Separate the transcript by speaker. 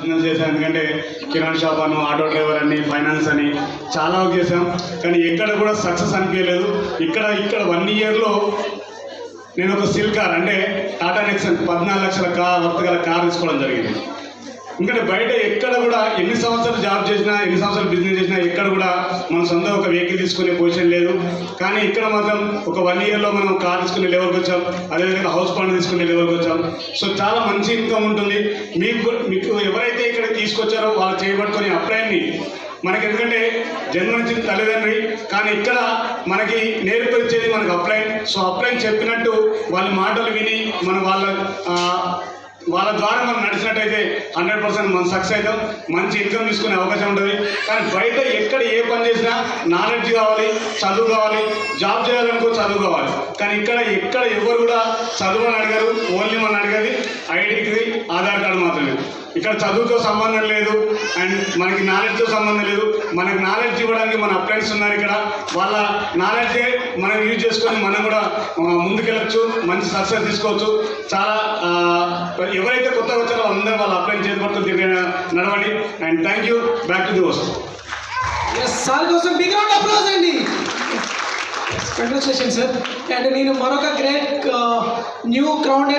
Speaker 1: Business చేశాను. ఎందుకంటే కిరాణా shop అని, ఆటో డ్రైవర్ అని, ఫైనాన్స్ అని చాలా వర్క్ చేశాం. కానీ ఎక్కడ కూడా సక్సెస్ అనిపించలేదు. ఇక్కడ 1 ఇయర్లో నేను ఒక సిల్ కార్ అంటే టాటా నెక్సన్ 14 లక్షల వర్త్ గల కార్ తీసుకోవడం జరిగింది. ఎందుకంటే బయట ఎక్కడ కూడా ఎన్ని సంవత్సరాలు జాబ్ చేసినా, ఎన్ని సంవత్సరాలు బిజినెస్ చేసినా ఎక్కడ కూడా మన సొంత ఒక వెహికల్ తీసుకునే పొజిషన్ లేదు. కానీ ఇక్కడ మాత్రం ఒక 1 ఇయర్లో మనం కార్ తీసుకునే లెవెల్కి వచ్చాం. అదేవిధంగా హౌస్ పాండ్ తీసుకునే లెవెల్కి వచ్చాం. సో చాలా మంచి ఇన్కమ్ ఉంటుంది. మీకు ఎవరైతే ఇక్కడ తీసుకొచ్చారో వాళ్ళు చేయబట్టుకొని అప్లైన్ని మనకి, ఎందుకంటే జన్మనిచ్చిన తల్లిదండ్రి, కానీ ఇక్కడ మనకి నేర్పించేది మనకు అప్లైన్. సో అప్లైన్ చెప్పినట్టు వాళ్ళ మాటలు విని వాళ్ళ ద్వారా మనం నడిచినట్టయితే 100% మనం సక్సెస్ అవుతాం. మంచి ఇన్కమ్ తీసుకునే అవకాశం ఉంటుంది. కానీ బయట ఎక్కడ ఏ పని చేసినా నాలెడ్జ్ కావాలి, చదువు కావాలి. జాబ్ చేయాలనుకో చదువు కావాలి. కానీ ఎక్కడ ఎవరు కూడా చదువు అని అడగరు. ఓన్లీ మనం అడిగేది ఐడీకి ఆధార్ కార్డు మాత్రమే. ఇక్కడ చదువుతో సంబంధం లేదు అండ్ మనకి నాలెడ్జ్తో సంబంధం లేదు. మనకి నాలెడ్జ్ ఇవ్వడానికి మన అప్లైన్స్ ఉన్నారు. ఇక్కడ వాళ్ళ నాలెడ్జే మనం యూజ్ చేసుకొని మనం కూడా ముందుకెళ్ళచ్చు, మంచి సక్సెస్ తీసుకోవచ్చు. చాలా ఎవరైతే కొత్తగా వచ్చారో అందరూ వాళ్ళ అప్లై చేయబడుతుంది నడవండి. And thank you. Back to the host.
Speaker 2: Sir కోసం బిగ్ రౌండ్ అప్లాజ్ అండి. Congratulation sir. అండ్ నేను మరొక గ్రేట్ న్యూ క్రౌడ్